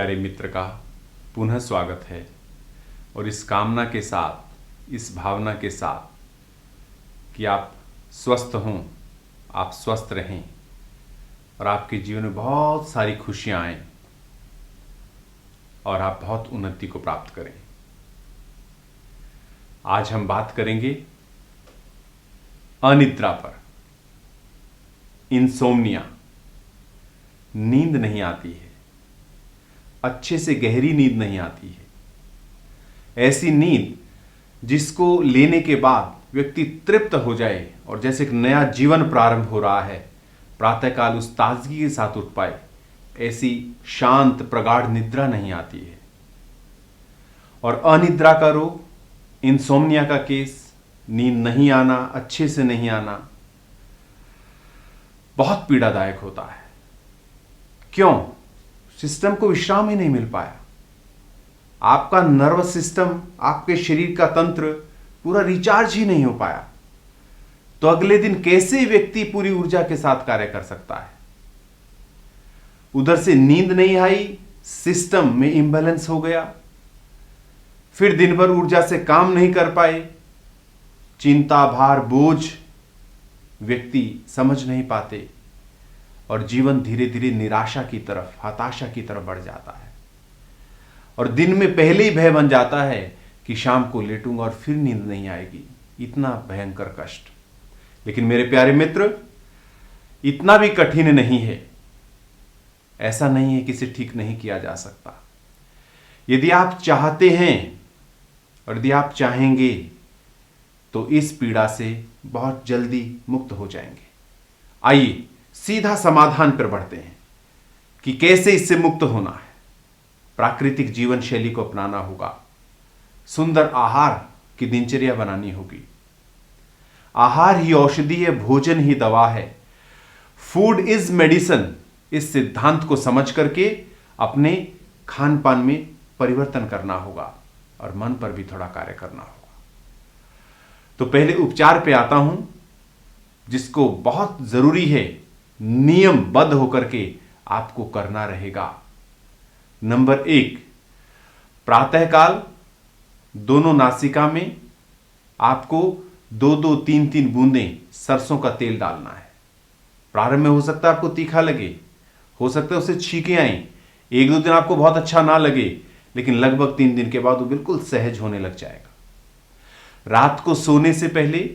प्यारे मित्र का पुनः स्वागत है और इस कामना के साथ, इस भावना के साथ कि आप स्वस्थ हों, आप स्वस्थ रहें और आपके जीवन में बहुत सारी खुशियां आएं और आप बहुत उन्नति को प्राप्त करें। आज हम बात करेंगे अनिद्रा पर। इंसोम्निया, नींद नहीं आती है, अच्छे से गहरी नींद नहीं आती है। ऐसी नींद जिसको लेने के बाद व्यक्ति तृप्त हो जाए और जैसे एक नया जीवन प्रारंभ हो रहा है, प्रातःकाल उस ताजगी के साथ उठ पाए, ऐसी शांत प्रगाढ़ निद्रा नहीं आती है। और अनिद्रा का रोग, इंसोम्निया का केस, नींद नहीं आना, अच्छे से नहीं आना, बहुत पीड़ादायक होता है। क्यों? सिस्टम को विश्राम ही नहीं मिल पाया। आपका नर्वस सिस्टम, आपके शरीर का तंत्र पूरा रिचार्ज ही नहीं हो पाया। तो अगले दिन कैसे व्यक्ति पूरी ऊर्जा के साथ कार्य कर सकता है? उधर से नींद नहीं आई, सिस्टम में इंबैलेंस हो गया, फिर दिन भर ऊर्जा से काम नहीं कर पाए, चिंता, भार, बोझ व्यक्ति समझ नहीं पाते और जीवन धीरे धीरे निराशा की तरफ, हताशा की तरफ बढ़ जाता है। और दिन में पहले ही भय बन जाता है कि शाम को लेटूंगा और फिर नींद नहीं आएगी। इतना भयंकर कष्ट। लेकिन मेरे प्यारे मित्र, इतना भी कठिन नहीं है। ऐसा नहीं है कि इसे ठीक नहीं किया जा सकता। यदि आप चाहते हैं और यदि आप चाहेंगे तो इस पीड़ा से बहुत जल्दी मुक्त हो जाएंगे। आइए सीधा समाधान पर बढ़ते हैं कि कैसे इससे मुक्त होना है। प्राकृतिक जीवन शैली को अपनाना होगा, सुंदर आहार की दिनचर्या बनानी होगी। आहार ही औषधि है, भोजन ही दवा है। Food is medicine. इस सिद्धांत को समझ करके अपने खान पान में परिवर्तन करना होगा और मन पर भी थोड़ा कार्य करना होगा। तो पहले उपचार पे आता हूं, जिसको बहुत जरूरी है, नियमबद्ध होकर के आपको करना रहेगा। नंबर 1, प्रातःकाल दोनों नासिका में आपको 2-2, 3-3 बूंदें सरसों का तेल डालना है। प्रारंभ में हो सकता है आपको तीखा लगे, हो सकता है उससे छींकें आए, 1-2 दिन आपको बहुत अच्छा ना लगे, लेकिन लगभग 3 दिन के बाद वो बिल्कुल सहज होने लग जाएगा। रात को सोने से पहले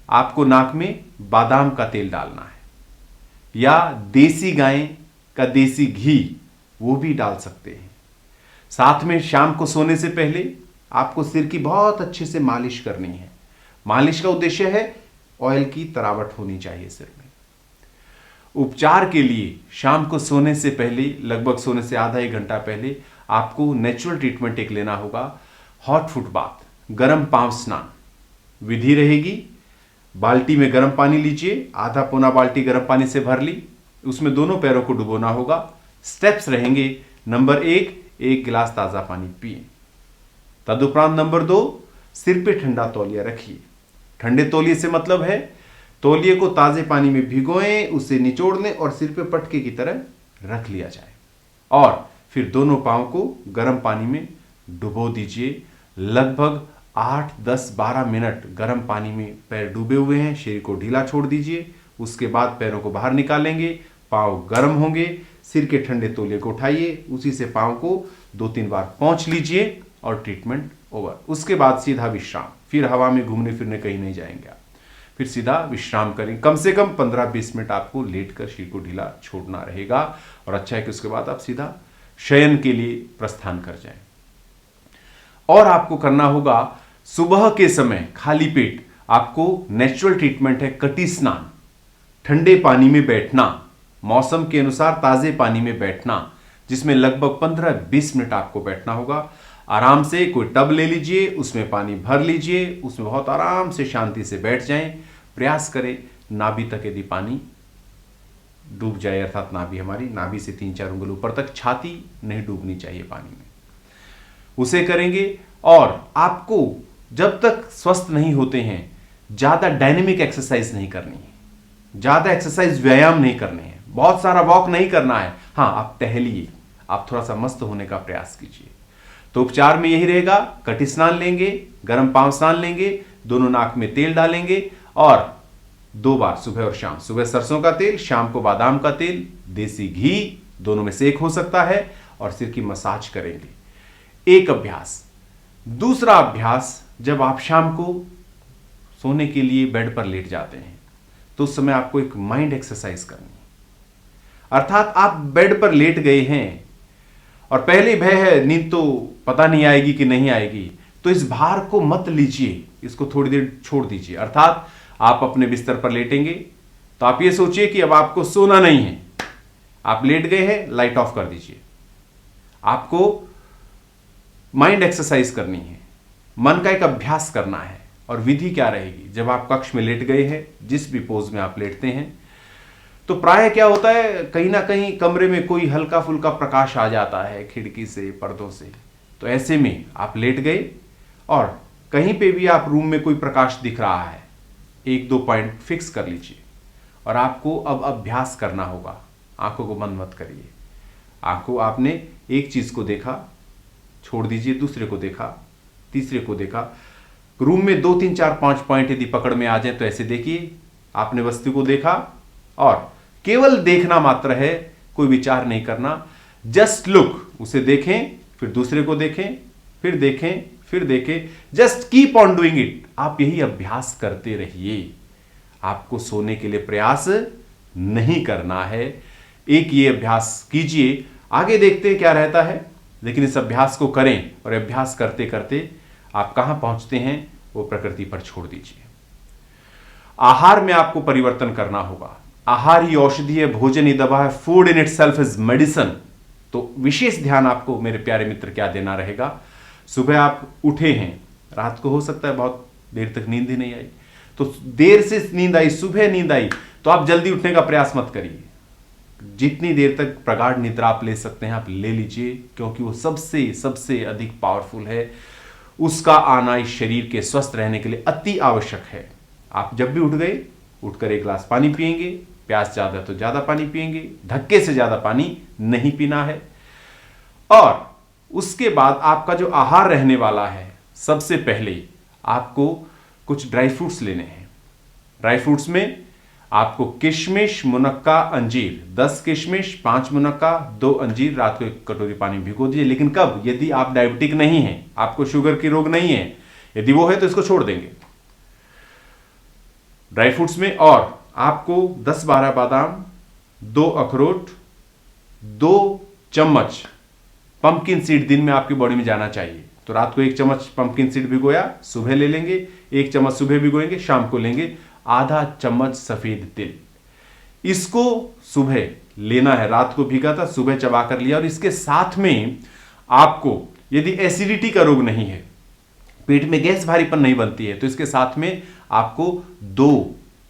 आपको नाक में बादाम का तेल डालना है या देसी गाय का देसी घी, वो भी डाल सकते हैं। साथ में शाम को सोने से पहले आपको सिर की बहुत अच्छे से मालिश करनी है। मालिश का उद्देश्य है ऑयल की तरावट होनी चाहिए सिर में। उपचार के लिए शाम को सोने से पहले, लगभग सोने से आधा 1 घंटा पहले आपको नेचुरल ट्रीटमेंट एक लेना होगा। हॉट फुट बाथ, गर्म पांव स्नान विधि रहेगी। बाल्टी में गर्म पानी लीजिए, आधा पौना बाल्टी गर्म पानी से भर ली, उसमें दोनों पैरों को डुबोना होगा। स्टेप्स रहेंगे। नंबर 1 गिलास ताजा पानी पिए। तदुपरांत नंबर 2, सिर पे ठंडा तौलिया रखिए। ठंडे तौलिए से मतलब है तौलिए को ताजे पानी में भिगोएं, उसे निचोड़ लें और सिर पे पटके की तरह रख लिया जाए और फिर दोनों पांव को गर्म पानी में डुबो दीजिए। लगभग 8, 10, 12 मिनट गर्म पानी में पैर डूबे हुए हैं, शरीर को ढीला छोड़ दीजिए। उसके बाद पैरों को बाहर निकालेंगे, पांव गर्म होंगे, सिर के ठंडे तौलिए को उठाइए, उसी से पांव को 2-3 बार पोंछ लीजिए और ट्रीटमेंट ओवर। उसके बाद सीधा विश्राम। फिर हवा में घूमने फिरने कहीं नहीं जाएंगे आप, फिर सीधा विश्राम करें। कम से कम 15-20 मिनट आपको लेटकर शरीर को ढीला छोड़ना रहेगा और अच्छा है कि उसके बाद आप सीधा शयन के लिए प्रस्थान कर जाएं। और आपको करना होगा, सुबह के समय खाली पेट आपको नेचुरल ट्रीटमेंट है कटी स्नान। ठंडे पानी में बैठना, मौसम के अनुसार ताजे पानी में बैठना, जिसमें लगभग 15-20 मिनट आपको बैठना होगा। आराम से कोई टब ले लीजिए, उसमें पानी भर लीजिए, उसमें बहुत आराम से शांति से बैठ जाएं। प्रयास करें नाभि तक यदि पानी डूब जाए, अर्थात नाभि हमारी नाभि से 3-4 उंगल ऊपर तक, छाती नहीं डूबनी चाहिए पानी में, उसे करेंगे। और आपको जब तक स्वस्थ नहीं होते हैं ज्यादा डायनेमिक एक्सरसाइज नहीं करनी है, ज्यादा एक्सरसाइज व्यायाम नहीं करने हैं, बहुत सारा वॉक नहीं करना है। हाँ, आप टहलिए, आप थोड़ा सा मस्त होने का प्रयास कीजिए। तो उपचार में यही रहेगा, कटी स्नान लेंगे, गर्म पांव स्नान लेंगे, दोनों नाक में तेल डालेंगे और 2 बार सुबह और शाम, सुबह सरसों का तेल, शाम को बादाम का तेल, देसी घी, दोनों में से एक हो सकता है, और सिर की मसाज करेंगे। एक अभ्यास। दूसरा अभ्यास, जब आप शाम को सोने के लिए बेड पर लेट जाते हैं तो उस समय आपको एक माइंड एक्सरसाइज करनी है। अर्थात आप बेड पर लेट गए हैं और पहले भय है नींद तो पता नहीं आएगी कि नहीं आएगी, तो इस भार को मत लीजिए, इसको थोड़ी देर छोड़ दीजिए। अर्थात आप अपने बिस्तर पर लेटेंगे तो आप ये सोचिए कि अब आपको सोना नहीं है, आप लेट गए हैं, लाइट ऑफ कर दीजिए। आपको माइंड एक्सरसाइज करनी है, मन का एक अभ्यास करना है। और विधि क्या रहेगी, जब आप कक्ष में लेट गए हैं, जिस भी पोज में आप लेटते हैं, तो प्राय क्या होता है, कहीं ना कहीं कमरे में कोई हल्का फुल्का प्रकाश आ जाता है खिड़की से, पर्दों से। तो ऐसे में आप लेट गए और कहीं पे भी आप रूम में कोई प्रकाश दिख रहा है, 1-2 पॉइंट फिक्स कर लीजिए और आपको अब अभ्यास करना होगा। आंखों को बंद मत करिए, आंखों आपने एक चीज को देखा, छोड़ दीजिए, दूसरे को देखा, तीसरे को देखा। रूम में 2, 3, 4, 5 पॉइंट यदि पकड़ में आ जाए तो ऐसे देखिए, आपने वस्तु को देखा और केवल देखना मात्र है, कोई विचार नहीं करना। जस्ट लुक, उसे देखें, फिर दूसरे को देखें, फिर देखें, फिर देखें। Just keep on doing it. आप यही अभ्यास करते रहिए। आपको सोने के लिए प्रयास नहीं करना है। एक ये अभ्यास कीजिए, आगे देखते हैं क्या रहता है, लेकिन इस अभ्यास को करें और अभ्यास करते करते आप कहां पहुंचते हैं वो प्रकृति पर छोड़ दीजिए। आहार में आपको परिवर्तन करना होगा। आहार ही औषधि है, भोजन ही दवा है, food in itself is medicine. तो विशेष ध्यान आपको मेरे प्यारे मित्र क्या देना रहेगा। सुबह आप उठे हैं, रात को हो सकता है बहुत देर तक नींद ही नहीं आई, तो देर से नींद आई, सुबह नींद आई, तो आप जल्दी उठने का प्रयास मत करिए। जितनी देर तक प्रगाढ़ निद्रा आप ले सकते हैं आप ले लीजिए, क्योंकि वो सबसे सबसे अधिक पावरफुल है। उसका आना इस शरीर के स्वस्थ रहने के लिए अति आवश्यक है। आप जब भी उठ गए, उठकर 1 गिलास पानी पिएंगे, प्यास ज्यादा तो ज्यादा पानी पिएंगे, धक्के से ज्यादा पानी नहीं पीना है। और उसके बाद आपका जो आहार रहने वाला है, सबसे पहले आपको कुछ ड्राई फ्रूट्स लेने हैं। ड्राई फ्रूट्स में आपको किशमिश, मुनक्का, अंजीर, 10 किशमिश, 5 मुनक्का, 2 अंजीर, रात को 1 कटोरी पानी भिगो दीजिए। लेकिन कब, यदि आप डायबिटिक नहीं हैं, आपको शुगर की रोग नहीं है, यदि वो है तो इसको छोड़ देंगे ड्राई फ्रूट्स में। और आपको 10-12 बादाम, 2 अखरोट, 2 चम्मच पंपकिन सीड दिन में आपकी बॉडी में जाना चाहिए। तो रात को 1 चम्मच पंपकिन सीड भिगोया, सुबह ले लेंगे, 1 चम्मच सुबह भिगोएंगे, शाम को लेंगे। आधा चम्मच सफेद तिल, इसको सुबह लेना है। रात को भीगा था, सुबह चबा कर लिया। और इसके साथ में आपको यदि एसिडिटी का रोग नहीं है, पेट में गैस भारीपन नहीं बनती है, तो इसके साथ में आपको 2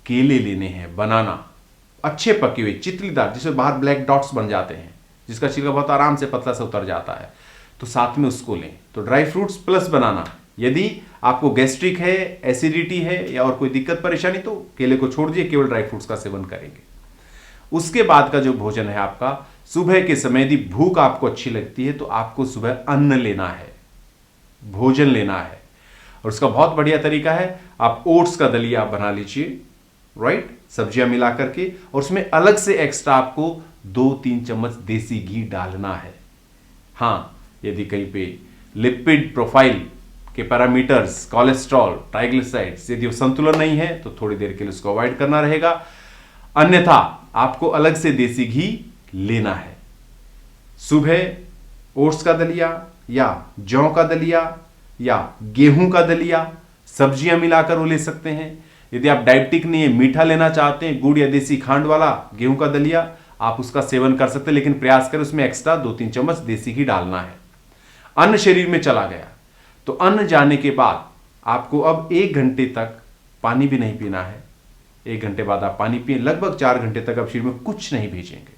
केले लेने हैं, बनाना, अच्छे पके हुए, चितलीदार, जिसमें बाहर ब्लैक डॉट्स बन जाते हैं, जिसका छिलका बहुत आराम से पतला से उतर जाता है, तो साथ में उसको लें। तो ड्राई फ्रूट्स प्लस बनाना। यदि आपको गैस्ट्रिक है, एसिडिटी है या और कोई दिक्कत परेशानी, तो केले को छोड़ दीजिए, केवल ड्राई फ्रूट्स का सेवन करेंगे। उसके बाद का जो भोजन है आपका, सुबह के समय यदि भूख आपको अच्छी लगती है तो आपको सुबह अन्न लेना है, भोजन लेना है। और उसका बहुत बढ़िया तरीका है, आप ओट्स का दलिया बना लीजिए, राइट, सब्जियां मिला करके, और उसमें अलग से एक्स्ट्रा आपको 2-3 चम्मच देसी घी डालना है। हां, यदि कहीं पे लिपिड प्रोफाइल के पैरामीटर्स, कोलेस्ट्रॉल, ट्राइग्लिसराइड्स, यदि वो संतुलन नहीं है तो थोड़ी देर के लिए उसको अवॉइड करना रहेगा। अन्यथा आपको अलग से देसी घी लेना है। सुबह ओट्स का दलिया या जौ का दलिया या गेहूं का दलिया, सब्जियां मिलाकर वो ले सकते हैं। यदि आप डायबिटिक नहीं है, मीठा लेना चाहते हैं, गुड़ या देसी खांड वाला गेहूं का दलिया, आप उसका सेवन कर सकते हैं, लेकिन प्रयास करें उसमें एक्स्ट्रा 2-3 चम्मच देसी घी डालना है। अन्न शरीर में चला गया तो अन्न जाने के बाद आपको अब 1 घंटे तक पानी भी नहीं पीना है। 1 घंटे बाद आप पानी पिए, लगभग 4 घंटे तक आप शरीर में कुछ नहीं भेजेंगे।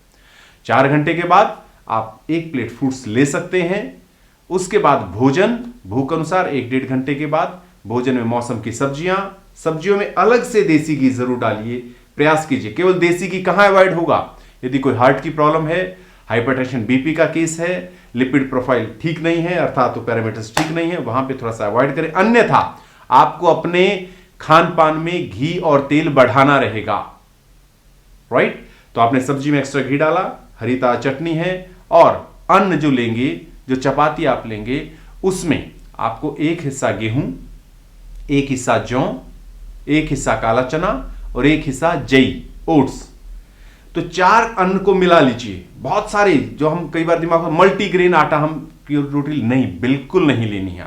4 घंटे के बाद आप 1 प्लेट फ्रूट्स ले सकते हैं। उसके बाद भोजन, भूख अनुसार 1-1.5 घंटे के बाद भोजन में मौसम की सब्जियां, सब्जियों में अलग से देसी घी जरूर डालिए, प्रयास कीजिए। केवल देसी घी कहां अवॉइड होगा, यदि कोई हार्ट की प्रॉब्लम है, हाइपरटेंशन बीपी का केस है, लिपिड प्रोफाइल ठीक नहीं है अर्थात तो पैरामीटर्स ठीक नहीं है, वहां पे थोड़ा सा अवॉइड करें। अन्यथा आपको अपने खान पान में घी और तेल बढ़ाना रहेगा, राइट। तो आपने सब्जी में एक्स्ट्रा घी डाला, हरी ताजा चटनी है, और अन्न जो लेंगे, जो चपाती आप लेंगे, उसमें आपको एक हिस्सा गेहूं, एक हिस्सा जौ, एक हिस्सा काला चना और एक हिस्सा जई, ओट्स। तो 4 अन्न को मिला लीजिए। बहुत सारे जो हम कई बार दिमाग में मल्टीग्रेन आटा हम रोटी नहीं, बिल्कुल नहीं लेनी है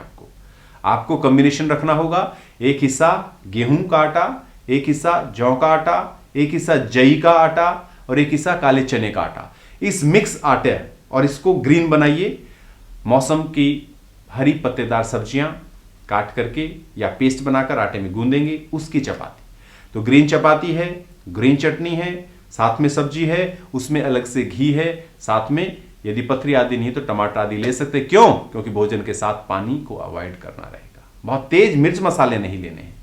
आपको कॉम्बिनेशन रखना होगा। एक हिस्सा गेहूं का आटा, एक हिस्सा जौ का आटा, एक हिस्सा जई का आटा और एक हिस्सा काले चने का आटा। इस मिक्स आटे और इसको ग्रीन बनाइए। मौसम की हरी पत्तेदार सब्जियां काट करके या पेस्ट बनाकर आटे में गूंदेंगे, उसकी चपाती। तो ग्रीन चपाती है, ग्रीन चटनी है, साथ में सब्जी है, उसमें अलग से घी है, साथ में यदि पथरी आदि नहीं तो टमाटर आदि ले सकते। क्यों? क्योंकि भोजन के साथ पानी को अवॉइड करना रहेगा, बहुत तेज मिर्च मसाले नहीं लेने हैं।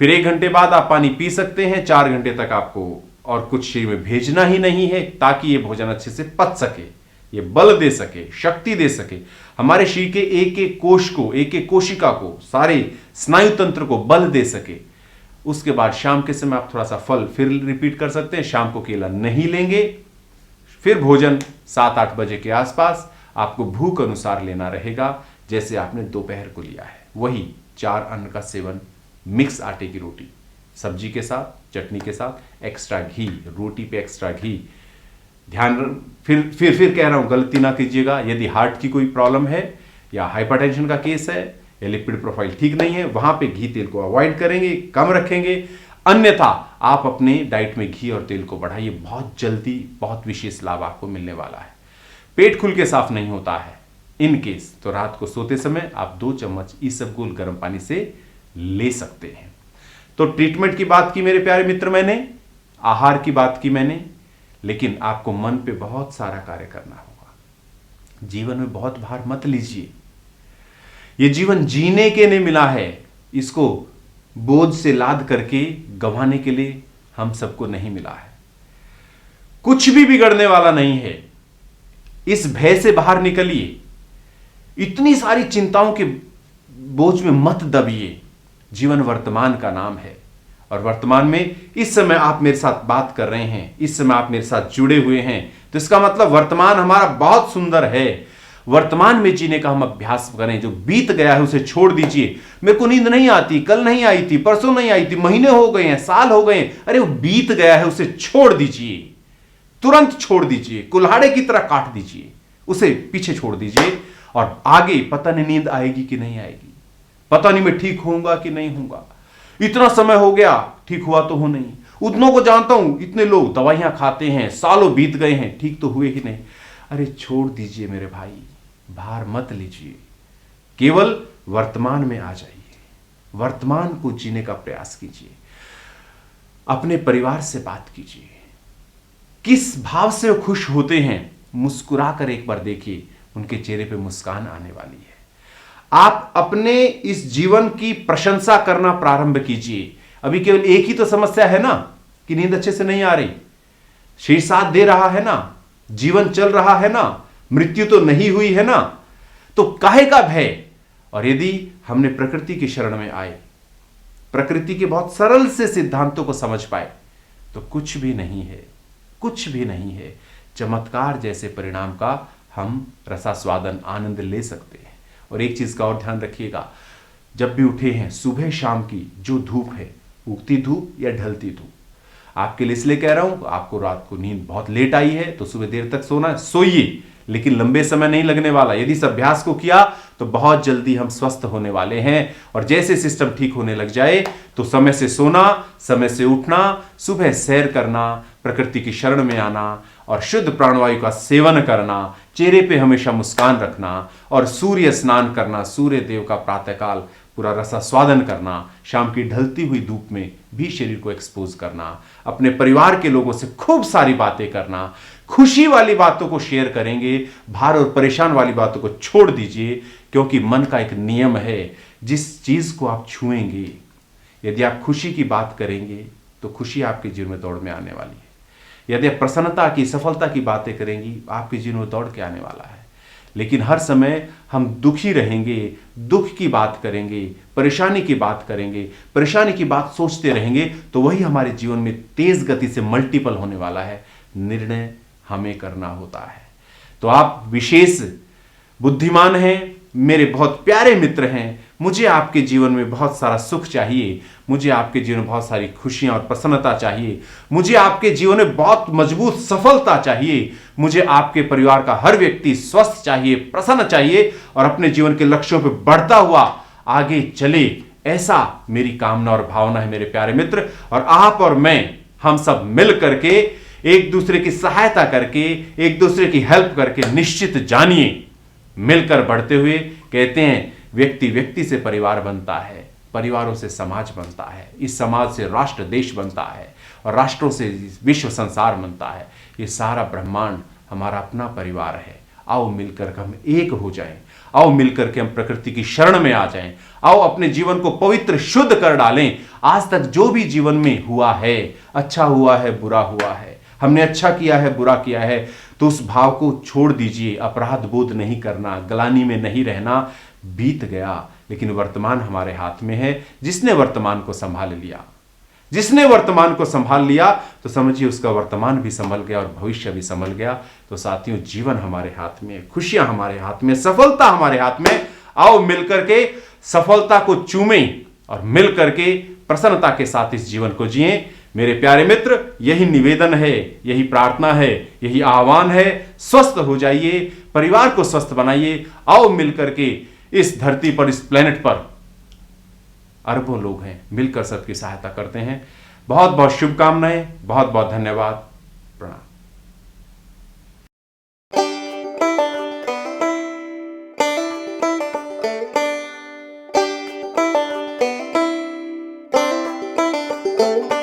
फिर 1 घंटे बाद आप पानी पी सकते हैं। 4 घंटे तक आपको और कुछ शरीर में भेजना ही नहीं है, ताकि ये भोजन अच्छे से पच सके, ये बल दे सके, शक्ति दे सके, हमारे शरीर के एक एक कोश को, एक एक कोशिका को, सारे स्नायु तंत्र को बल दे सके। उसके बाद शाम के समय आप थोड़ा सा फल फिर रिपीट कर सकते हैं। शाम को केला नहीं लेंगे। फिर भोजन 7-8 बजे के आसपास आपको भूख अनुसार लेना रहेगा, जैसे आपने दोपहर को लिया है। वही 4 अन्न का सेवन, मिक्स आटे की रोटी, सब्जी के साथ, चटनी के साथ, एक्स्ट्रा घी, रोटी पे एक्स्ट्रा घी। ध्यान फिर कह रहा हूं, गलती ना कीजिएगा। यदि हार्ट की कोई प्रॉब्लम है या हाइपरटेंशन का केस है या लिपिड प्रोफाइल ठीक नहीं है, वहां पे घी तेल को अवॉइड करेंगे, कम रखेंगे। अन्यथा आप अपने डाइट में घी और तेल को बढ़ाइए, बहुत जल्दी बहुत विशेष लाभ आपको मिलने वाला है। पेट खुल के साफ नहीं होता है इन केस, तो रात को सोते समय आप 2 चम्मच ईसबगोल गर्म पानी से ले सकते हैं। तो ट्रीटमेंट की बात की मेरे प्यारे मित्र मैंने, आहार की बात की मैंने, लेकिन आपको मन पे बहुत सारा कार्य करना होगा। जीवन में बहुत भार मत लीजिए। ये जीवन जीने के लिए मिला है, इसको बोझ से लाद करके गंवाने के लिए हम सबको नहीं मिला है। कुछ भी बिगड़ने वाला नहीं है। इस भय से बाहर निकलिए, इतनी सारी चिंताओं के बोझ में मत दबिए। जीवन वर्तमान का नाम है, और वर्तमान में इस समय आप मेरे साथ बात कर रहे हैं, इस समय आप मेरे साथ जुड़े हुए हैं, तो इसका मतलब वर्तमान हमारा बहुत सुंदर है। वर्तमान में जीने का हम अभ्यास करें। जो बीत गया है उसे छोड़ दीजिए। मेरे को नींद नहीं आती, कल नहीं आई थी, परसों नहीं आई थी, महीने हो गए हैं, साल हो गए हैं, अरे वो बीत गया है, उसे छोड़ दीजिए, तुरंत छोड़ दीजिए, कुल्हाड़े की तरह काट दीजिए, उसे पीछे छोड़ दीजिए। और आगे पता नहीं नींद आएगी कि नहीं आएगी, पता नहीं मैं ठीक होऊंगा कि नहीं होऊंगा, इतना समय हो गया, ठीक हुआ तो हो नहीं। उतनों को जानता हूं, इतने लोग दवाइयां खाते हैं, सालों बीत गए हैं, ठीक तो हुए ही नहीं। अरे छोड़ दीजिए मेरे भाई, भार मत लीजिए, केवल वर्तमान में आ जाइए, वर्तमान को जीने का प्रयास कीजिए। अपने परिवार से बात कीजिए, किस भाव से वो खुश होते हैं, मुस्कुरा कर एक बार देखिए, उनके चेहरे पे मुस्कान आने वाली है। आप अपने इस जीवन की प्रशंसा करना प्रारंभ कीजिए। अभी केवल एक ही तो समस्या है ना कि नींद अच्छे से नहीं आ रही, शरीर साथ दे रहा है ना, जीवन चल रहा है ना, मृत्यु तो नहीं हुई है ना, तो काहे का भय। और यदि हमने प्रकृति की शरण में आए, प्रकृति के बहुत सरल से सिद्धांतों को समझ पाए, तो कुछ भी नहीं है, कुछ भी नहीं है। चमत्कार जैसे परिणाम का हम रसास्वादन आनंद ले सकते हैं। और एक चीज का और ध्यान रखिएगा, जब भी उठे हैं सुबह शाम की जो धूप है, उगती धूप या ढलती धूप, आपके लिए इसलिए कह रहा हूं, आपको रात को नींद बहुत लेट आई है तो सुबह देर तक सोना, सोइए, लेकिन लंबे समय नहीं लगने वाला। यदि इस अभ्यास को किया तो बहुत जल्दी हम स्वस्थ होने वाले हैं। और जैसे सिस्टम ठीक होने लग जाए तो समय से सोना, समय से उठना, सुबह सैर करना, प्रकृति की शरण में आना और शुद्ध प्राणवायु का सेवन करना, चेहरे पे हमेशा मुस्कान रखना और सूर्य स्नान करना, सूर्य देव का प्रातःकाल पूरा रसास्वादन करना, शाम की ढलती हुई धूप में भी शरीर को एक्सपोज करना, अपने परिवार के लोगों से खूब सारी बातें करना, खुशी वाली बातों को शेयर करेंगे, भार और परेशान वाली बातों को छोड़ दीजिए। क्योंकि मन का एक नियम है, जिस चीज को आप छुएंगे, यदि आप खुशी की बात करेंगे तो खुशी आपके जीवन में दौड़ में आने वाली है। यदि आप प्रसन्नता की, सफलता की बातें करेंगी, आपके जीवन में दौड़ के आने वाला है। लेकिन हर समय हम दुखी रहेंगे, दुख की बात करेंगे, परेशानी की बात करेंगे, परेशानी की बात सोचते रहेंगे, तो वही हमारे जीवन में तेज गति से मल्टीपल होने वाला है। निर्णय हमें करना होता है। तो आप विशेष बुद्धिमान हैं, मेरे बहुत प्यारे मित्र हैं। मुझे आपके जीवन में बहुत सारा सुख चाहिए, मुझे आपके जीवन में बहुत सारी खुशियां और प्रसन्नता चाहिए, मुझे आपके जीवन में बहुत मजबूत सफलता चाहिए, मुझे आपके परिवार का हर व्यक्ति स्वस्थ चाहिए, प्रसन्न चाहिए और अपने जीवन के लक्ष्यों पर बढ़ता हुआ आगे चले। ऐसा मेरी कामना और भावना है मेरे प्यारे मित्र। और आप और मैं, हम सब मिल करके, एक दूसरे की सहायता करके, एक दूसरे की हेल्प करके, निश्चित जानिए मिलकर बढ़ते हुए, कहते हैं व्यक्ति व्यक्ति से परिवार बनता है, परिवारों से समाज बनता है, इस समाज से राष्ट्र देश बनता है और राष्ट्रों से विश्व संसार बनता है। ये सारा ब्रह्मांड हमारा अपना परिवार है। आओ मिलकर हम एक हो जाएं, आओ मिलकर के हम प्रकृति की शरण में आ जाएं, आओ अपने जीवन को पवित्र शुद्ध कर डालें। आज तक जो भी जीवन में हुआ है, अच्छा हुआ है, बुरा हुआ है, हमने अच्छा किया है, बुरा किया है, तो उस भाव को छोड़ दीजिए। अपराध बोध नहीं करना, ग्लानि में नहीं रहना। बीत गया, लेकिन वर्तमान हमारे हाथ में है। जिसने वर्तमान को संभाल लिया, जिसने वर्तमान को संभाल लिया, तो समझिए उसका वर्तमान भी संभल गया और भविष्य भी संभल गया। तो साथियों, जीवन हमारे हाथ में, खुशियां हमारे हाथ में, सफलता हमारे हाथ में। आओ मिलकर के सफलता को चूमें और मिलकर के प्रसन्नता के साथ इस जीवन को जिएं। मेरे प्यारे मित्र, यही निवेदन है, यही प्रार्थना है, यही आह्वान है। स्वस्थ हो जाइए, परिवार को स्वस्थ बनाइए। आओ मिलकर के इस धरती पर, इस प्लेनेट पर अरबों लोग हैं, मिलकर सबकी सहायता करते हैं। बहुत बहुत शुभकामनाएं, बहुत बहुत धन्यवाद, प्रणाम। Thank you.